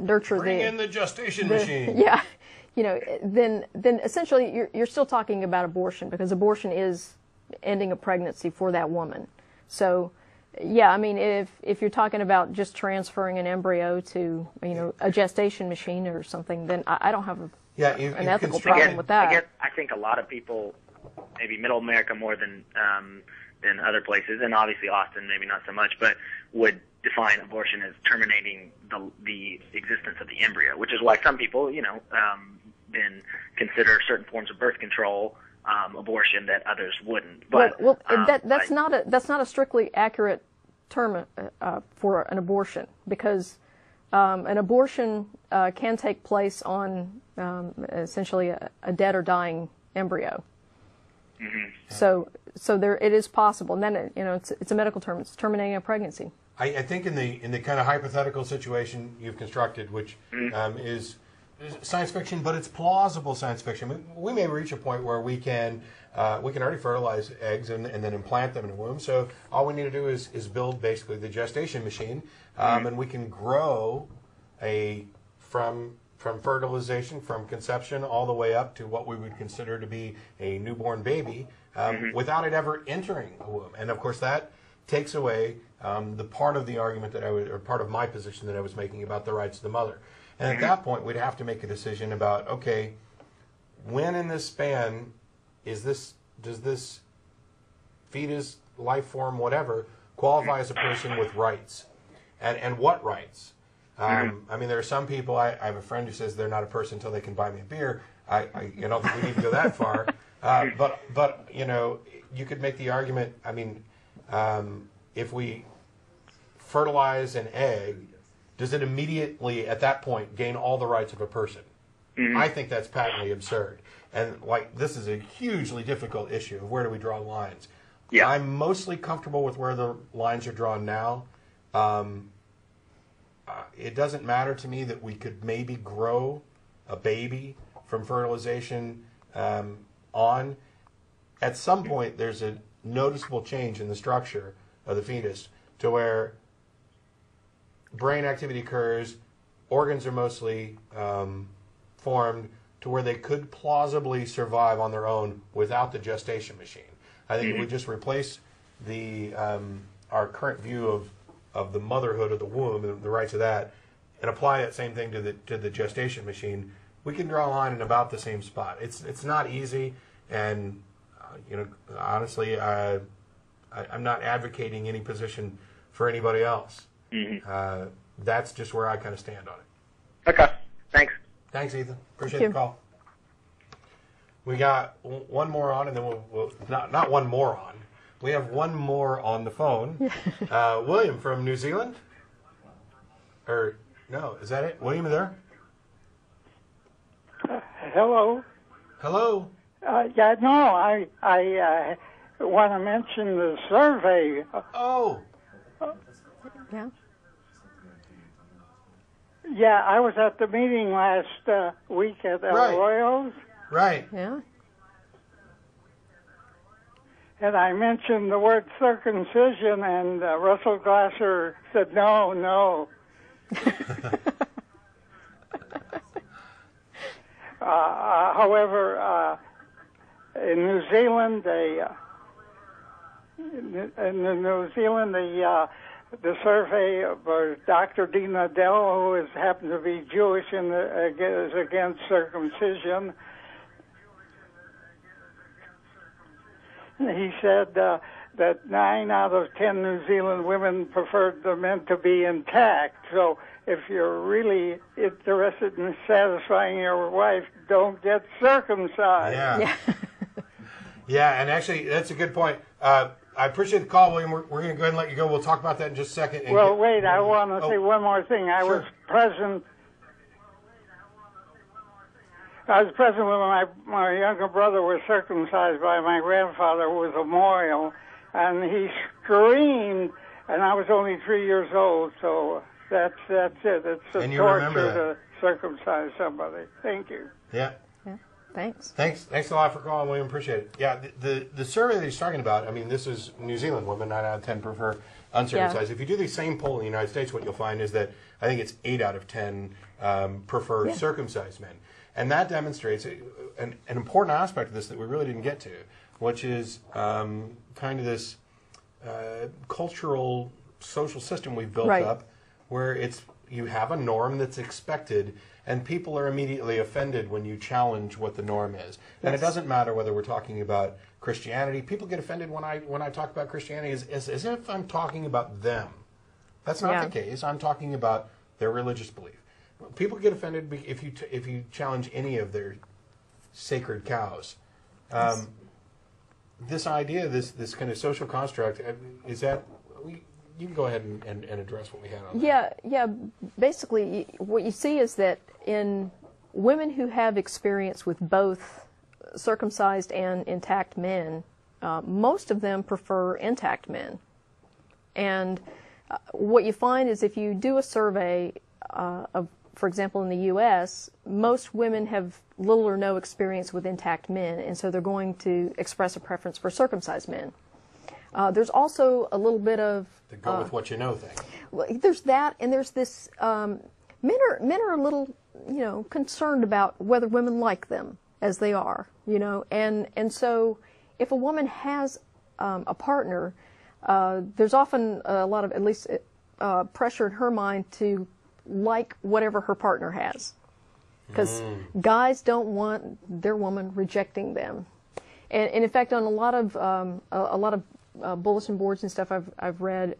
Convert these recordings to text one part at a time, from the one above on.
nurture Bring in the gestation machine. Yeah, then essentially you're still talking about abortion, because abortion is ending a pregnancy for that woman. So, yeah, I mean, if you're talking about just transferring an embryo to a gestation machine or something, then I don't have an ethical problem with that. I think a lot of people, maybe Middle America more than other places, and obviously Austin maybe not so much, but would define abortion as terminating the existence of the embryo, which is why some people, then consider certain forms of birth control abortion that others wouldn't. But that's not a strictly accurate term for an abortion, because an abortion can take place on essentially a dead or dying embryo. Mm-hmm. So there it is possible, and then it's a medical term. It's terminating a pregnancy. I think in the kind of hypothetical situation you've constructed, which is science fiction, but it's plausible science fiction. We may reach a point where we can already fertilize eggs and then implant them in a womb. So all we need to do is build basically the gestation machine, and we can grow from fertilization, from conception, all the way up to what we would consider to be a newborn baby, without it ever entering a womb. And of course that takes away the part of the argument or part of my position that I was making about the rights of the mother. And at that point, we'd have to make a decision about, okay, when in this span does this fetus, life form, whatever, qualify as a person with rights? And what rights? I mean, there are some people, I have a friend who says they're not a person until they can buy me a beer. I don't think we need to go that far. But you could make the argument, I mean, if we fertilize an egg, does it immediately, at that point, gain all the rights of a person? I think that's patently absurd. And, this is a hugely difficult issue of where do we draw lines. Yeah. I'm mostly comfortable with where the lines are drawn now. It doesn't matter to me that we could maybe grow a baby from fertilization on. At some point, there's a noticeable change in the structure of the fetus to where brain activity occurs, organs are mostly formed to where they could plausibly survive on their own without the gestation machine. I think if we just replace our current view of the motherhood of the womb and the rights of that, and apply that same thing to the gestation machine, we can draw a line in about the same spot. It's not easy, and honestly, I'm not advocating any position for anybody else. That's just where I kind of stand on it. Okay. Thanks. Thanks, Ethan. Appreciate the call. We got one more on, and then we'll not one more on. We have one more on the phone. William from New Zealand? Or, no, is that it? William, there? Hello. Hello. Yeah, no, I want to mention the survey. Oh. Yeah. Yeah, I was at the meeting last week at El Royals. Right. Yeah. And I mentioned the word circumcision, and Russell Glasser said, no. However, in New Zealand, the survey of Dr. Dina Dell, who happened to be Jewish and is against circumcision. He said that 9 out of 10 New Zealand women preferred the men to be intact. So if you're really interested in satisfying your wife, don't get circumcised. Yeah. Yeah, and actually, that's a good point. I appreciate the call, William. We're going to go ahead and let you go. We'll talk about that in just a second. Well, wait, I want to say one more thing. I was present when my younger brother was circumcised by my grandfather, who was a Moyle, and he screamed, and I was only 3 years old, so that's it. It's a torture to circumcise somebody. Thank you. Yeah. Thanks. Thanks a lot for calling, William. Appreciate it. Yeah, the survey that he's talking about, I mean, this is New Zealand women, 9 out of 10 prefer uncircumcised. Yeah. If you do the same poll in the United States, what you'll find is that I think it's 8 out of 10 prefer circumcised men. And that demonstrates an important aspect of this that we really didn't get to, which is kind of this cultural, social system we've built up where you have a norm that's expected, and people are immediately offended when you challenge what the norm is. And it doesn't matter whether we're talking about Christianity. People get offended when I talk about Christianity as if I'm talking about them. That's not the case. I'm talking about their religious belief. People get offended if you challenge any of their sacred cows. This idea, this kind of social construct, is that you can go ahead and address what we had on that. Yeah. Basically, what you see is that in women who have experience with both circumcised and intact men, most of them prefer intact men. And what you find is if you do a survey of, for example, in the U.S., most women have little or no experience with intact men, and so they're going to express a preference for circumcised men. There's also a little bit of the go with what you know thing. Well, there's that, and there's this. Men are a little, concerned about whether women like them as they are, and so if a woman has a partner, there's often a lot of at least pressure in her mind to like whatever her partner has, because guys don't want their woman rejecting them, and in fact, on a lot of bulletin boards and stuff I've read,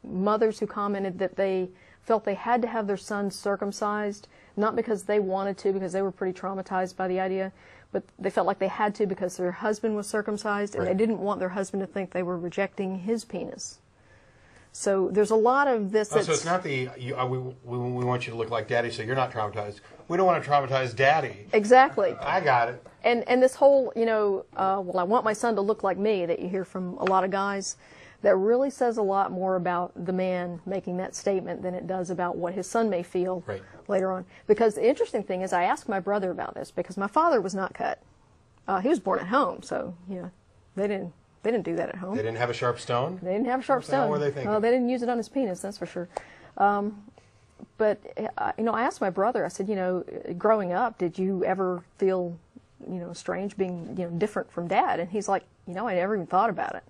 mothers who commented that they felt they had to have their sons circumcised, not because they wanted to, because they were pretty traumatized by the idea, but they felt like they had to because their husband was circumcised, and they didn't want their husband to think they were rejecting his penis. So there's a lot of this. So it's not we want you to look like Daddy, so you're not traumatized. We don't want to traumatize Daddy. Exactly. I got it. And this whole, well, I want my son to look like me, that you hear from a lot of guys, that really says a lot more about the man making that statement than it does about what his son may feel later on. Because the interesting thing is, I asked my brother about this, because my father was not cut. He was born at home, so they didn't do that at home. They didn't have a sharp stone? They didn't have a sharp stone. What were they thinking? Well, they didn't use it on his penis, that's for sure. But I asked my brother, I said, growing up, did you ever feel, strange being, different from Dad? And he's like, I never even thought about it.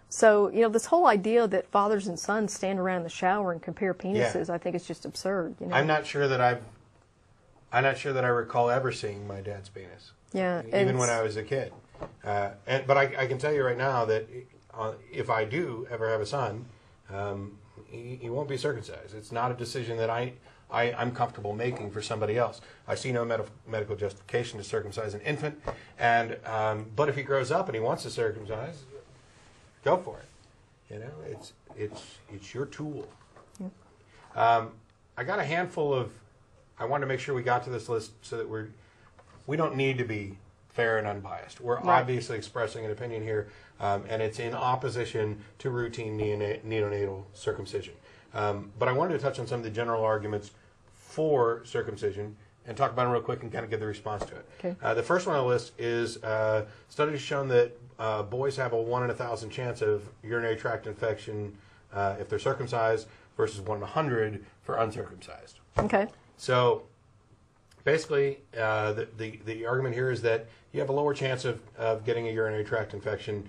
So, this whole idea that fathers and sons stand around in the shower and compare penises, I think is just absurd. I'm not sure that I recall ever seeing my dad's penis. Yeah. Even when I was a kid. But I can tell you right now that if I do ever have a son, he won't be circumcised. It's not a decision that I'm comfortable making for somebody else. I see no medical justification to circumcise an infant, but if he grows up and he wants to circumcise, go for it. It's your tool. Yeah. I got a handful of. I wanted to make sure we got to this list so that we don't need to be fair and unbiased. We're obviously expressing an opinion here, and it's in opposition to routine neonatal circumcision. But I wanted to touch on some of the general arguments for circumcision and talk about them real quick and kind of get the response to it. Okay. The first one on the list is studies shown that boys have a 1 in 1,000 chance of urinary tract infection if they're circumcised versus 1 in 100 for uncircumcised. Okay. So basically, the argument here is that you have a lower chance of getting a urinary tract infection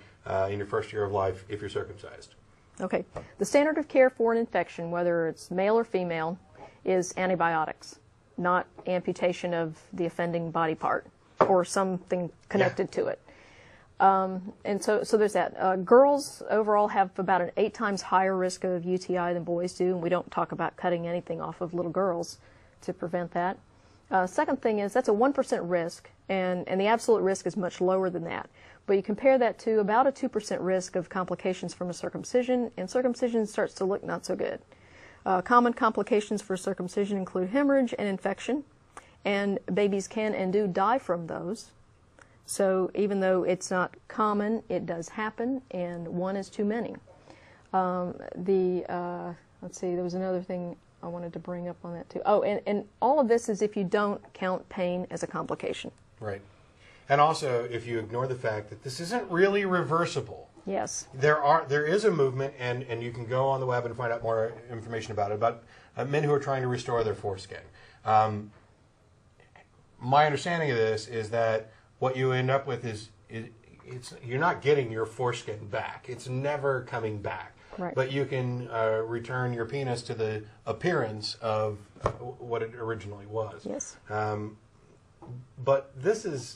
in your first year of life if you're circumcised. Okay. The standard of care for an infection, whether it's male or female, is antibiotics, not amputation of the offending body part or something connected to it. And so there's that. Girls overall have about an 8 times higher risk of UTI than boys do, and we don't talk about cutting anything off of little girls to prevent that. Second thing is that's a 1% risk, and the absolute risk is much lower than that. But you compare that to about a 2% risk of complications from a circumcision, and circumcision starts to look not so good. Common complications for circumcision include hemorrhage and infection, and babies can and do die from those. So even though it's not common, it does happen, and 1 is too many. Let's see, there was another thing I wanted to bring up on that too. Oh, and all of this is if you don't count pain as a complication. Right. And also, if you ignore the fact that this isn't really reversible, Yes. there is a movement, and you can go on the web and find out more information about it, about men who are trying to restore their foreskin. My understanding of this is that what you end up with is you're not getting your foreskin back. It's never coming back. Right. But you can return your penis to the appearance of what it originally was. Yes. But this is